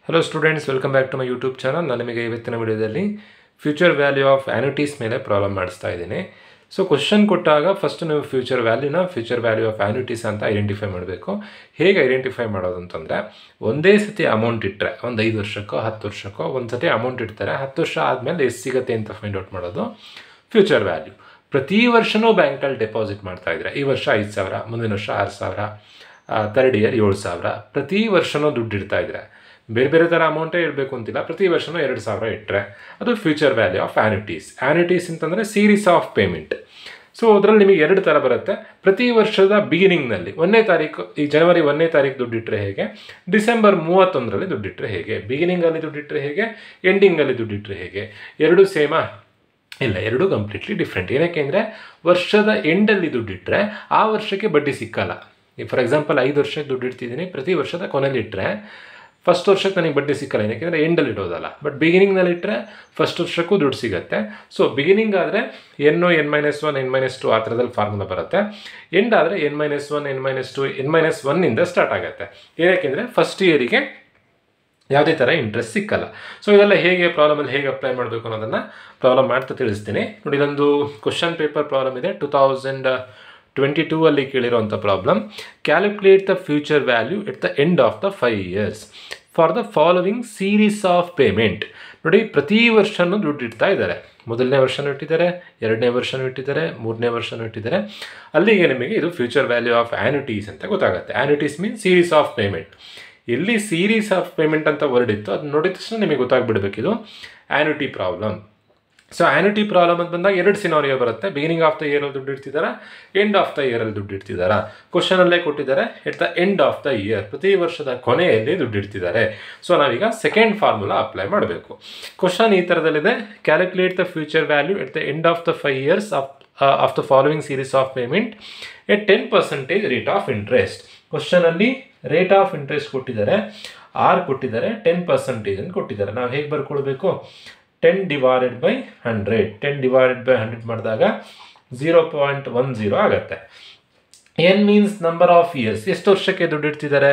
Hello students, welcome back to my YouTube channel. ನಾನು ನಿಮಗೆ ಇವತ್ತಿನ ವಿಡಿಯೋದಲ್ಲಿ ಫ್ಯೂಚರ್ ವ್ಯಾಲ್ಯೂ ಆಫ್ ಆನ್ಯುಟೀಸ್ ಮೇಲೆ ಪ್ರಾಬ್ಲಮ್ ಮಾಡಿಸ್ತಾ ಇದ್ದೀನಿ. ಸೊ ಕ್ವಶನ್ ಕೊಟ್ಟಾಗ ಫಸ್ಟ್ ನೀವು ಫ್ಯೂಚರ್ ವ್ಯಾಲ್ಯೂ ಆಫ್ ಆನ್ಯುಟೀಸ್ ಅಂತ ಐಡೆಂಟಿಫೈ ಮಾಡಬೇಕು. ಹೇಗೆ ಐಡೆಂಟಿಫೈ ಮಾಡೋದು ಅಂತಂದರೆ, ಒಂದೇ ಸತಿ ಅಮೌಂಟ್ ಇಟ್ಟರೆ ಒಂದು 5 ವರ್ಷಕ್ಕೋ 10 ವರ್ಷಕ್ಕೋ ಒಂದು ಸತಿ ಅಮೌಂಟ್ ಇಡ್ತಾರೆ, 10 ವರ್ಷ ಆದಮೇಲೆ ಎಷ್ಟು ಸಿಗುತ್ತೆ ಅಂತ ಫೈಂಡ್ ಔಟ್ ಮಾಡೋದು ಫ್ಯೂಚರ್ ವ್ಯಾಲ್ಯೂ. ಪ್ರತಿ ವರ್ಷವೂ ಬ್ಯಾಂಕಲ್ಲಿ ಡೆಪಾಸಿಟ್ ಮಾಡ್ತಾ ಇದ್ದಾರೆ. ಈ ವರ್ಷ 5,000, ಮುಂದಿನ ವರ್ಷ 6,000, ಥರ್ಡ್ ಇಯರ್ 7,000, ಪ್ರತಿ ವರ್ಷವೂ ದುಡ್ಡು ಇಡ್ತಾ ಇದ್ದಾರೆ. ಬೇರೆ ಬೇರೆ ಥರ ಅಮೌಂಟೇ ಇರಬೇಕು ಅಂತಿಲ್ಲ, ಪ್ರತಿ ವರ್ಷವೂ 2,000 ಇಟ್ಟರೆ ಅದು future value of annuities. Annuities ಅಂತಂದರೆ ಸೀರೀಸ್ ಆಫ್ ಪೇಮೆಂಟ್. ಸೊ ಅದರಲ್ಲಿ ನಿಮಗೆ 2 ಥರ ಬರುತ್ತೆ. ಪ್ರತಿ ವರ್ಷದ ಬಿಗಿನಿಂಗ್ನಲ್ಲಿ 1ನೇ ತಾರೀಕು, ಈ ಜನವರಿ 1ನೇ ತಾರೀಕು ದುಡ್ಡಿಟ್ಟರೆ ಹೇಗೆ, ಡಿಸೆಂಬರ್ 31ರಲ್ಲಿ ದುಡ್ಡಿಟ್ಟರೆ ಹೇಗೆ, ಬಿಗಿನಿಂಗಲ್ಲಿ ದುಡ್ಡಿಟ್ಟರೆ ಹೇಗೆ, ಎಂಡಿಂಗಲ್ಲಿ ದುಡ್ಡಿಟ್ಟರೆ ಹೇಗೆ, ಎರಡೂ ಸೇಮಾ? ಇಲ್ಲ, ಎರಡೂ ಕಂಪ್ಲೀಟ್ಲಿ ಡಿಫ್ರೆಂಟ್. ಏನಕ್ಕೆ ಅಂದರೆ ವರ್ಷದ ಎಂಡಲ್ಲಿ ದುಡ್ಡಿಟ್ಟರೆ ಆ ವರ್ಷಕ್ಕೆ ಬಡ್ಡಿ ಸಿಕ್ಕಲ್ಲ. ಫಾರ್ ಎಕ್ಸಾಂಪಲ್ 5 ವರ್ಷಕ್ಕೆ ದುಡ್ಡು ಇಡ್ತಿದ್ದೀನಿ, ಪ್ರತಿ ವರ್ಷದ ಕೊನೆಯಲ್ಲಿ ಇಟ್ಟರೆ ಫಸ್ಟ್ ವರ್ಷಕ್ಕೆ ನನಗೆ ಬಡ್ಡಿ ಸಿಕ್ಕಲ್ಲ, ಏನಕ್ಕೆ ಎಂಡಲ್ಲಿ ಇಡೋದಲ್ಲ. ಬಟ್ ಬಿಗಿನಿಂಗ್ನಲ್ಲಿ ಇಟ್ಟರೆ ಫಸ್ಟ್ ವರ್ಷಕ್ಕೂ ದುಡ್ಡು ಸಿಗುತ್ತೆ. ಸೊ ಬಿಗಿನಿಂಗ್ ಆದರೆ N N-1 N-2 ಆ ಥರದಲ್ಲಿ ಫಾರ್ಮುಲಾ ಬರುತ್ತೆ. ಎಂಡ್ ಆದರೆ N-1 N-2 N-1ಇಂದ ಸ್ಟಾರ್ಟ್ ಆಗುತ್ತೆ. ಏನಕ್ಕೆಂದರೆ ಫಸ್ಟ್ ಇಯರಿಗೆ ಯಾವುದೇ ಥರ ಇಂಟ್ರೆಸ್ಟ್ ಸಿಕ್ಕಲ್ಲ. ಸೊ ಇದೆಲ್ಲ ಹೇಗೆ ಪ್ರಾಬ್ಲಮಲ್ಲಿ ಹೇಗೆ ಅಪ್ಲೈ ಮಾಡಬೇಕು ಅನ್ನೋದನ್ನು ಪ್ರಾಬ್ಲಮ್ ಮಾಡ್ತಾ ತಿಳಿಸ್ತೀನಿ. ನೋಡಿ, ಇದೊಂದು ಕ್ವಶನ್ ಪೇಪರ್ ಪ್ರಾಬ್ಲಮ್ ಇದೆ, 2022 ಅಲ್ಲಿ ಕೇಳಿರೋಂಥ problem. Calculate the future value at the end of the 5 years for the following series of payment. ನೋಡಿ, ಪ್ರತಿ ವರ್ಷನೂ ದುಡ್ಡು ಇಡ್ತಾ ಇದ್ದಾರೆ. ಮೊದಲನೇ ವರ್ಷನೂ ಇಟ್ಟಿದ್ದಾರೆ, 2ನೇ ವರ್ಷನೂ ಇಟ್ಟಿದ್ದಾರೆ, 3ನೇ ವರ್ಷನೂ ಇಟ್ಟಿದ್ದಾರೆ. ಅಲ್ಲಿಗೆ ನಿಮಗೆ ಇದು ಫ್ಯೂಚರ್ ವ್ಯಾಲ್ಯೂ ಆಫ್ ಆನ್ಯುಟೀಸ್ ಅಂತ ಗೊತ್ತಾಗುತ್ತೆ. Annuities means series of payment. ಎಲ್ಲಿ ಸೀರೀಸ್ ಆಫ್ ಪೇಮೆಂಟ್ ಅಂತ ವರ್ಡ್ ಇತ್ತು ಅದು ನೋಡಿದ ತಕ್ಷಣ ನಿಮಗೆ ಗೊತ್ತಾಗ್ಬಿಡ್ಬೇಕಿದು annuity problem. So annuity problem ಅಂತ ಬಂದಾಗ 2 ಸಿನಾರಿಯೋ ಬರುತ್ತೆ. ಬಿಗಿನಿಂಗ್ ಆಫ್ ದ ಇಯರಲ್ಲಿ ದುಡ್ಡು ಇಡ್ತಿದ್ದಾರೆ, ಎಂಡ್ ಆಫ್ ದ ಇಯರಲ್ಲಿ ದುಡ್ಡು ಇಡ್ತಿದ್ದಾರೆ. ಕ್ವಶನಲ್ಲೇ ಕೊಟ್ಟಿದ್ದಾರೆ at the end of the year, ಪ್ರತಿ ವರ್ಷದ ಕೊನೆಯಲ್ಲಿ ದುಡ್ಡು ಇಡ್ತಿದ್ದಾರೆ. ಸೊ ನಾವೀಗ ಸೆಕೆಂಡ್ ಫಾರ್ಮುಲಾ ಅಪ್ಲೈ ಮಾಡಬೇಕು. ಕ್ವಶನ್ ಈ ಥರದಲ್ಲಿದೆ, calculate the future value at the end of the 5 years of the following series of payment at 10% rate of interest. ಕ್ವಶನಲ್ಲಿ ರೇಟ್ ಆಫ್ ಇಂಟ್ರೆಸ್ಟ್ ಕೊಟ್ಟಿದ್ದಾರೆ, ಆರ್ ಕೊಟ್ಟಿದ್ದಾರೆ, 10% ಅಂತ ಕೊಟ್ಟಿದ್ದಾರೆ. ನಾವು ಹೇಗೆ ಬರ್ಕೊಳ್ಬೇಕು? 10 divided by 100. 10 divided by 100 ಮಾಡಿದಾಗ 0.10 ಆಗುತ್ತೆ. N means number of years, ಎಷ್ಟು ವರ್ಷಕ್ಕೆ ದುಡ್ಡು ಇಡ್ತಿದ್ದಾರೆ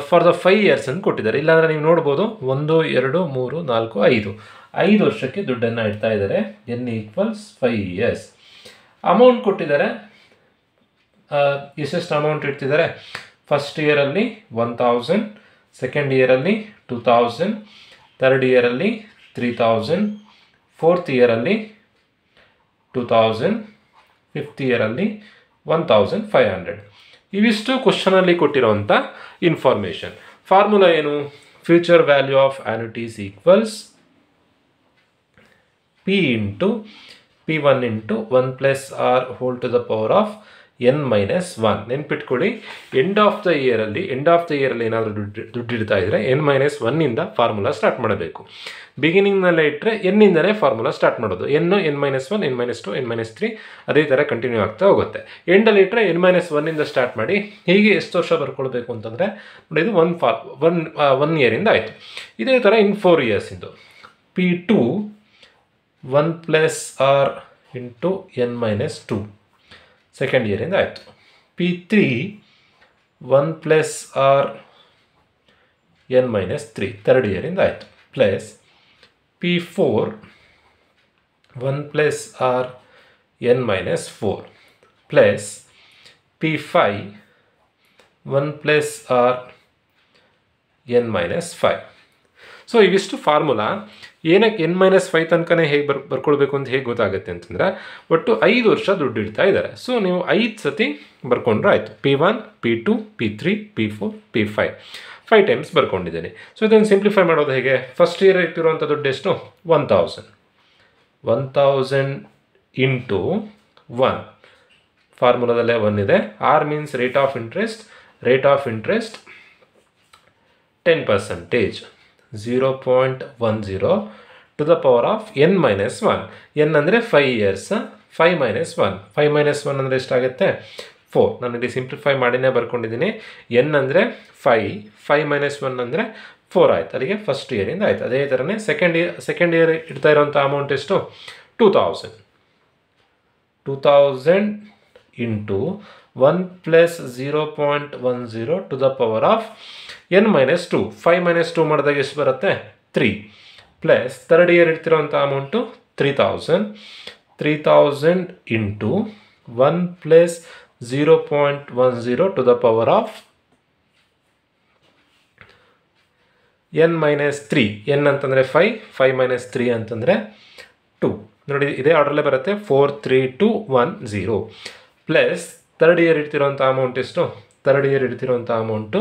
ಫಾರ್ ದ 5 years ಅಂತ ಕೊಟ್ಟಿದ್ದಾರೆ. ಇಲ್ಲಾಂದರೆ ನೀವು ನೋಡ್ಬೋದು 1 2 3 4 5 ವರ್ಷಕ್ಕೆ ದುಡ್ಡನ್ನು ಇಡ್ತಾ ಇದ್ದಾರೆ. N equals 5 years. ಅಮೌಂಟ್ ಕೊಟ್ಟಿದ್ದಾರೆ, ಎಷ್ಟೆಷ್ಟು ಅಮೌಂಟ್ ಇಡ್ತಿದ್ದಾರೆ? ಫಸ್ಟ್ ಇಯರಲ್ಲಿ 1,000, ಸೆಕೆಂಡ್ ಇಯರಲ್ಲಿ 2,000, ಥರ್ಡ್ ಇಯರಲ್ಲಿ 3,000, ಫೋರ್ತ್ ಇಯರಲ್ಲಿ 2,000, ಫಿಫ್ತ್ ಇಯರಲ್ಲಿ 1,500. ಇವಿಷ್ಟು ಕ್ವಶನಲ್ಲಿ ಕೊಟ್ಟಿರೋವಂಥ ಇನ್ಫಾರ್ಮೇಷನ್. ಫಾರ್ಮುಲಾ ಏನು? Future value of annuities equals P into P1 into 1 plus R whole to the power of N-1. ನೆನ್ಪಿಟ್ಕೊಳ್ಳಿ, ಎಂಡ್ ಆಫ್ ದ ಇಯರಲ್ಲಿ ಏನಾದರೂ ದುಡ್ಡು ಇಡ್ತಾ ಇದ್ದರೆ N-1ಇಂದ ಫಾರ್ಮುಲಾ ಸ್ಟಾರ್ಟ್ ಮಾಡಬೇಕು. ಬಿಗಿನಿಂಗ್ನಲ್ಲೇ ಇಟ್ಟರೆ ಎನ್ನಿಂದನೇ ಫಾರ್ಮುಲಾ ಸ್ಟಾರ್ಟ್ ಮಾಡೋದು. N-1 N-2 N-3 ಅದೇ ಥರ ಕಂಟಿನ್ಯೂ ಆಗ್ತಾ ಹೋಗುತ್ತೆ. ಎಂಡಲ್ಲಿ ಇಟ್ಟರೆ N-1ಇಂದ ಸ್ಟಾರ್ಟ್ ಮಾಡಿ ಹೀಗೆ ಎಷ್ಟು ವರ್ಷ ಬರ್ಕೊಳ್ಬೇಕು ಅಂತಂದರೆ ನೋಡಿ, ಇದು 1 ಇಯರಿಂದ ಆಯಿತು. ಇದೇ ಥರ in 4 years into P2 1 plus R into N-2 second ಇಯರಿಂದ ಆಯಿತು. P3 1 plus R N-3 third ಇಯರಿಂದ ಆಯಿತು. Plus P4 1 plus R N-4 plus P5 1 plus R N-5. So ಇವಿಷ್ಟು ಫಾರ್ಮುಲಾ. ಏನಕ್ಕೆ N-5 ತನಕನೇ ಹೇಗೆ ಬರ್ಕೊಳ್ಬೇಕು ಅಂತ ಹೇಗೆ ಗೊತ್ತಾಗುತ್ತೆ ಅಂತಂದರೆ, ಒಟ್ಟು 5 ವರ್ಷ ದುಡ್ಡು ಇಡ್ತಾ ಇದ್ದಾರೆ. ಸೊ ನೀವು 5 ಸತಿ ಬರ್ಕೊಂಡ್ರೆ ಆಯಿತು. P1 P2 P3 P4 P5 5 times ಬರ್ಕೊಂಡಿದ್ದೀನಿ. ಸೊ ಇದನ್ನು ಸಿಂಪ್ಲಿಫೈ ಮಾಡೋದು ಹೇಗೆ? ಫಸ್ಟ್ ಇಯರ್ ಇಟ್ಟಿರುವಂಥ ದುಡ್ಡು ಎಷ್ಟು? 1,000 ಇಂಟು 1, ಫಾರ್ಮುಲಾದಲ್ಲೇ 1 ಇದೆ. R means rate of interest 10%, 0.10 to the power of N-1. N ಅಂದರೆ 5 years, 5 - 1 ಅಂದರೆ ಎಷ್ಟಾಗುತ್ತೆ? 4. ನಾನು ಇಲ್ಲಿ ಸಿಂಪ್ಲಿಫೈ ಮಾಡಿನೇ ಬರ್ಕೊಂಡಿದ್ದೀನಿ. ಎನ್ ಅಂದರೆ 5 - 1 ಅಂದರೆ 4 ಆಯಿತು. ಅಲ್ಲಿಗೆ ಫಸ್ಟ್ ಇಯರಿಂದ ಆಯಿತು. ಅದೇ ಥರನೇ ಸೆಕೆಂಡ್ ಇಯರ್ ಇಡ್ತಾ ಇರೋಂಥ ಅಮೌಂಟ್ ಎಷ್ಟು? 2,000 into 1 plus 0.10 to the power of n minus 2. 5 minus 2 ಮಾಡಿದಾಗ ಎಷ್ಟು ಬರುತ್ತೆ? 3 ಪ್ಲಸ್ ಥರ್ಡ್ ಇಯರ್ ಇರ್ತಿರೋಂಥ amount 3000 into 1 plus 0.10 to the power of n minus 3. n ಅಂತಂದರೆ 5 ಮೈನಸ್ 3 ಅಂತಂದರೆ 2. ನೋಡಿ ಇದೇ ಆರ್ಡ್ರಲ್ಲೇ ಬರುತ್ತೆ 43210 ಪ್ಲಸ್ ಥರ್ಡ್ ಇಯರ್ ಇಡ್ತಿರೋಂಥ ಅಮೌಂಟ್ ಎಷ್ಟು? ಥರ್ಡ್ ಇಯರ್ ಇಡ್ತಿರೋಂಥ ಅಮೌಂಟು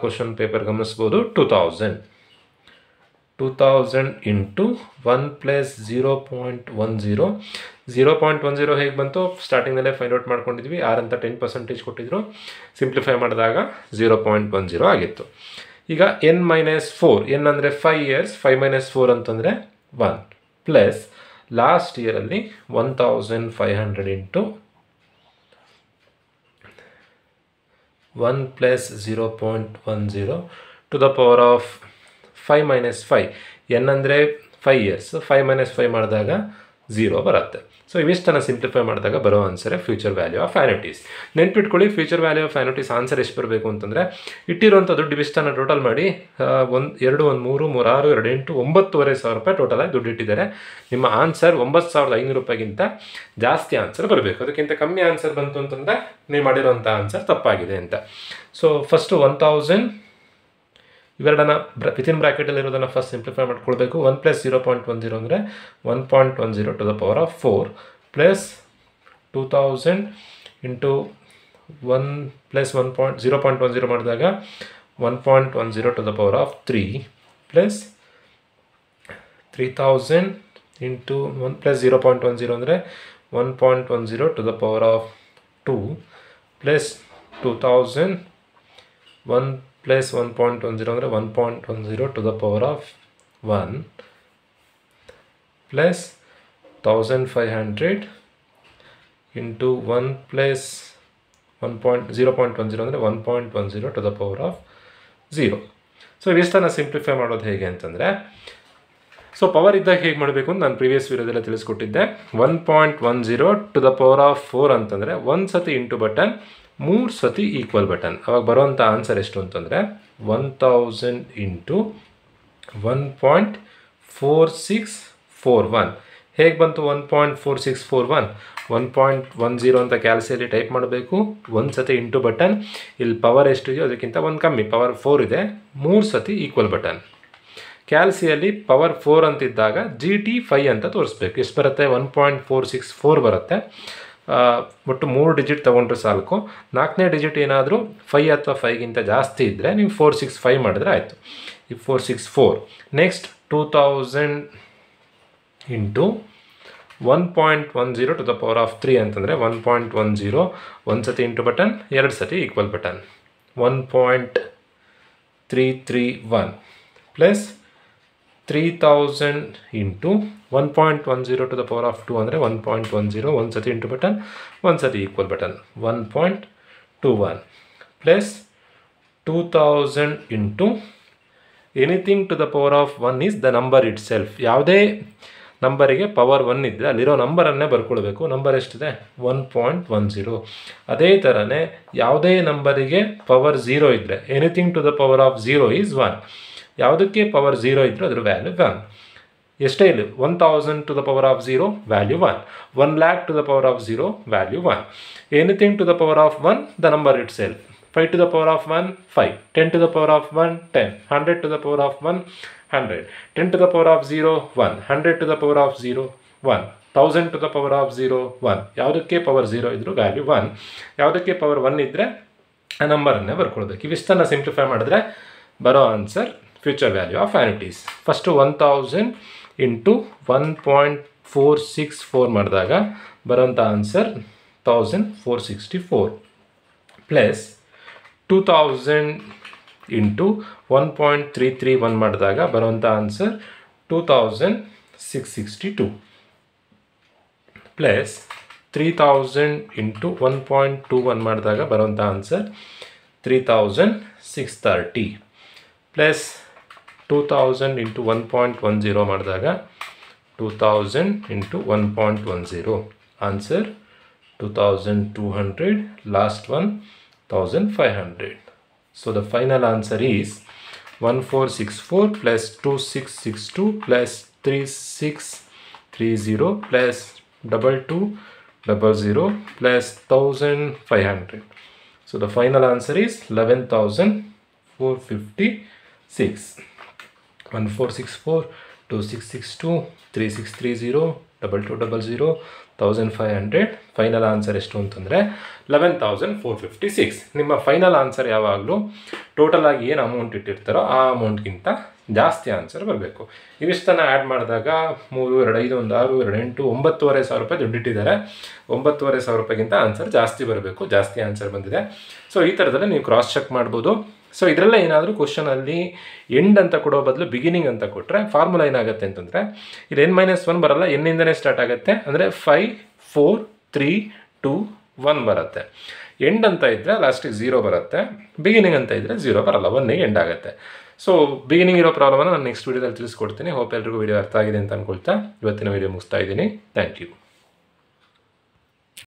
ಕ್ವಶನ್ ಪೇಪರ್ ಗಮನಿಸ್ಬೋದು 2000 ಇಂಟು 1 ಪ್ಲಸ್ 0.10 ಹೇಗೆ ಬಂತು? ಸ್ಟಾರ್ಟಿಂಗಲ್ಲೇ ಫೈಂಡ್ ಔಟ್ ಮಾಡ್ಕೊಂಡಿದ್ವಿ. 6 ಅಂತ 10% ಕೊಟ್ಟಿದ್ರು. ಸಿಂಪ್ಲಿಫೈ ಮಾಡಿದಾಗ 0.10 ಆಗಿತ್ತು. ಈಗ n ಮೈನಸ್ 4, n ಅಂದರೆ 5 ಇಯರ್ಸ್, 5 ಮೈನಸ್ 4 ಅಂತಂದರೆ 1 ಪ್ಲಸ್ ಲಾಸ್ಟ್ ಇಯರಲ್ಲಿ 1500 into 1 plus 0.10 to the power of 5 minus 5. n ಅಂದರೆ 5 ಇಯರ್ಸ್, 5 ಮೈನಸ್ 5 ಮಾಡಿದಾಗ 0 ಬರುತ್ತೆ. ಸೊ ಇವಿಷ್ಟನ್ನು ಸಿಂಪ್ಲಿಫೈ ಮಾಡಿದಾಗ ಬರೋ ಆನ್ಸರೇ ಫ್ಯೂಚರ್ ವ್ಯಾಲ್ಯೂ ಆಫ್ ಆ್ಯನ್ಯುಟೀಸ್. ನೆನ್ಪಿಟ್ಕೊಳ್ಳಿ, ಫ್ಯೂಚರ್ ವ್ಯಾಲ್ಯೂ ಆಫ್ ಆ್ಯನ್ಯುಟೀಸ್ ಆನ್ಸರ್ ಎಷ್ಟು ಬರಬೇಕು ಅಂತಂದರೆ ಇಟ್ಟಿರುವಂಥ ದುಡ್ಡು ಇವಿಷ್ಟನ್ನು ಟೋಟಲ್ ಮಾಡಿ 1 2 1 3 3 6 2 8 9,500 ರೂಪಾಯಿ ಟೋಟಲಾಗಿ ದುಡ್ಡು ಇಟ್ಟಿದ್ದಾರೆ. ನಿಮ್ಮ ಆನ್ಸರ್ 9,500 ರೂಪಾಯಿಗಿಂತ ಜಾಸ್ತಿ ಆನ್ಸರ್ ಬರಬೇಕು. ಅದಕ್ಕಿಂತ ಕಮ್ಮಿ ಆನ್ಸರ್ ಬಂತು ಅಂತಂದರೆ ನೀವು ಮಾಡಿರೋಂಥ ಆನ್ಸರ್ ತಪ್ಪಾಗಿದೆ ಅಂತ. ಸೊ ಫಸ್ಟು 1000 ಇವೆರಡನ್ನ ವಿತಿನ್ ಬ್ರ್ಯಾಕೆಟಲ್ಲಿರೋದನ್ನು ಫಸ್ಟ್ ಸಿಂಪ್ಲಿಫೈ ಮಾಡ್ಕೊಳ್ಬೇಕು. 1 ಪ್ಲಸ್ 0.10 ಅಂದರೆ 1.10 to the power of 4 plus 2000 into 1 plus 0.10 ಮಾಡಿದಾಗ 1.10 to the power of 3 plus 3000 into 1 plus 0.10 ಅಂದರೆ 1.10 to the power of 2 plus 2000 1 plus 1.10 ಅಂದರೆ 1.10 to the power of 1 plus 1500 into 1 plus 0.10 ಅಂದರೆ 1.10 to the power of 0. So ಇವಿಷ್ಟನ್ನು simplify ಮಾಡೋದು ಹೇಗೆ ಅಂತಂದರೆ, so power ಇದ್ದಾಗ ಹೇಗೆ ಮಾಡಬೇಕು ಅಂತ ನಾನು ಪ್ರೀವಿಯಸ್ ವಿಡಿಯೋದಲ್ಲೇ ತಿಳಿಸ್ಕೊಟ್ಟಿದ್ದೆ. 1.10 ಟು ದ ಪವರ್ ಆಫ್ 4 ಅಂತಂದರೆ ಒಂದು ಸತಿ ಇಂಟು ಬಟನ್, 3 ಸತಿ ಈಕ್ವಲ್ ಬಟನ್. ಅವಾಗ ಬರೋವಂಥ ಆನ್ಸರ್ ಎಷ್ಟು ಅಂತಂದರೆ 1000 ಇಂಟು 1.4641. ಹೇಗೆ ಬಂತು 1.4641? 1.10 ಅಂತ ಕ್ಯಾಲ್ಸಿಯಲ್ಲಿ ಟೈಪ್ ಮಾಡಬೇಕು, ಒಂದು ಸತಿ ಇಂಟು ಬಟನ್. ಇಲ್ಲಿ ಪವರ್ ಎಷ್ಟಿದೆಯೋ ಅದಕ್ಕಿಂತ ಒಂದು ಕಮ್ಮಿ, ಪವರ್ 4 ಇದೆ, 3 ಸತಿ ಈಕ್ವಲ್ ಬಟನ್. ಕ್ಯಾಲ್ಸಿಯಲ್ಲಿ ಪವರ್ 4 ಅಂತಿದ್ದಾಗ GT5 ಅಂತ ತೋರಿಸ್ಬೇಕು. ಎಷ್ಟು ಬರುತ್ತೆ? 1.464 ಬರುತ್ತೆ. ಒಟ್ಟು 3 ಡಿಜಿಟ್ ತೊಗೊಂಡ್ರೆ ಸಾಕು. 4ನೇ ಡಿಜಿಟ್ ಏನಾದರೂ 5 ಅಥವಾ 5ಗಿಂತ ಜಾಸ್ತಿ ಇದ್ದರೆ ನೀವು 465 ಮಾಡಿದ್ರೆ ಆಯಿತು. ಈ 464. Next 2000 into 1.10 to the power of 3 ಅಂತಂದರೆ 1.10 ಒಂದು ಸತಿ ಇಂಟು ಬಟನ್, 2 ಸತಿ equal button. 1.331 plus 3000 into 1.10 to the power of 2 ಅಂದರೆ 1.10 ಒಂದು ಸತಿ ಇಂಟು ಬಟನ್, ಒಂದು ಸತಿ equal button. 1.21 plus 2000 into anything to the power of 1 is the number itself. ಯಾವುದೇ ನಂಬರಿಗೆ ಪವರ್ 1 ಇದ್ದರೆ ಅಲ್ಲಿರೋ ನಂಬರನ್ನೇ ಬರ್ಕೊಳ್ಬೇಕು. ನಂಬರ್ ಎಷ್ಟಿದೆ? 1.10. ಅದೇ ಥರನೇ ಯಾವುದೇ ನಂಬರಿಗೆ ಪವರ್ 0 ಇದ್ದರೆ anything to the power of 0 is 1. ಯಾವುದಕ್ಕೆ ಪವರ್ 0 ಇದ್ದರೂ ಅದ್ರ ವ್ಯಾಲ್ಯೂ 1. ಎಷ್ಟೇ ಇಲ್ಲ, 1000 to the power of 0 value 1, 1 lakh to the power of 0 value 1. Anything to the power of 1 the number itself. 5 to the power of 1 5, 10 to the power of 1 10, 100 to the power of 1 100, 10 to the power of 0 1, 100 to the power of 0 1, 1000 to the power of 0 1. ಯಾವುದಕ್ಕೆ power 0 ಇದ್ದರೂ value 1, ಯಾವುದಕ್ಕೆ power 1 ಇದ್ದರೆ ಆ ನಂಬರನ್ನೇ ಬರ್ಕೊಳ್ಬೇಕು. ಇವಿಷ್ಟನ್ನು simplify ಮಾಡಿದ್ರೆ ಬರೋ answer future value of annuities. First 1000 into 1.464 ಮಾಡಿದಾಗ ಬರೋಂಥ answer 1464 plus 2000 into 1.331 ಮಾಡಿದಾಗ ಬರೋಂಥ ಆನ್ಸರ್ 2662 ಪ್ಲಸ್ 3000 ಇಂಟು 1.21 ಮಾಡಿದಾಗ ಬರೋಂಥ ಆನ್ಸರ್ 3630 ಪ್ಲಸ್ 2000 ಇಂಟು 1.10 ಮಾಡಿದಾಗ 2000 into 1.10 answer 2200, last one 1500. So the final answer is 1464 plus 2662 plus 3630 plus 2200 plus 1500. So the final answer is 11,456. 1464, 2662, 3630, 2200, 1500. Final answer ಎಷ್ಟು ಅಂತಂದರೆ 11,456. ನಿಮ್ಮ ಫೈನಲ್ ಆನ್ಸರ್ ಯಾವಾಗಲೂ total ಆಗಿ ಏನು ಅಮೌಂಟ್ ಇಟ್ಟಿರ್ತಾರೋ ಆ ಅಮೌಂಟ್ಗಿಂತ ಜಾಸ್ತಿ ಆನ್ಸರ್ ಬರಬೇಕು. ಇವಿಷ್ಟನ್ನು ಆ್ಯಡ್ ಮಾಡಿದಾಗ 3, 2, 5, 1, 6, 2, 8, 9,500 ರೂಪಾಯಿ ದುಡ್ಡಿಟ್ಟಿದ್ದಾರೆ. 9,500 ರೂಪಾಯಿಗಿಂತ ಆನ್ಸರ್ ಜಾಸ್ತಿ ಬರಬೇಕು. ಜಾಸ್ತಿ ಆನ್ಸರ್ ಬಂದಿದೆ. ಸೊ ಈ ಥರದಲ್ಲೇ ನೀವು ಕ್ರಾಸ್ ಚೆಕ್ ಮಾಡ್ಬೋದು. ಸೊ ಇದರಲ್ಲ ಏನಾದರೂ ಕ್ವಶನಲ್ಲಿ ಎಂಡ್ ಅಂತ ಕೊಡೋ ಬದಲು ಬಿಗಿನಿಂಗ್ ಅಂತ ಕೊಟ್ಟರೆ ಫಾರ್ಮುಲಾ ಏನಾಗುತ್ತೆ ಅಂತಂದರೆ ಇಲ್ಲಿ n-1 ಬರಲ್ಲ, ಎನ್ನಿಂದನೇ ಸ್ಟಾರ್ಟ್ ಆಗುತ್ತೆ. ಅಂದರೆ 5, 4, 3, 2, 1 ಬರುತ್ತೆ. ಎಂಡ್ ಅಂತ ಇದ್ದರೆ ಲಾಸ್ಟಿಗೆ 0 ಬರುತ್ತೆ. ಬಿಗಿನಿಂಗ್ ಅಂತ ಇದ್ದರೆ 0 ಬರಲ್ಲ, 1ಗೆ ಎಂಡ್ ಆಗುತ್ತೆ. ಸೊ ಬಿಗಿನಿಂಗ್ ಇರೋ ಪ್ರಾಬ್ಲಮನ್ನು ನಾನು ನೆಕ್ಸ್ಟ್ ವೀಡಿಯೋದಲ್ಲಿ ತಿಳಿಸ್ಕೊಡ್ತೀನಿ. ಹೋಪ್ ಎಲ್ರಿಗೂ ವೀಡಿಯೋ ಅರ್ಥ ಆಗಿದೆ ಅಂತ ಅಂದ್ಕೊಳ್ತಾ ಇವತ್ತಿನ ವೀಡಿಯೋ ಮುಗಿಸ್ತಾ ಇದ್ದೀನಿ. Thank you.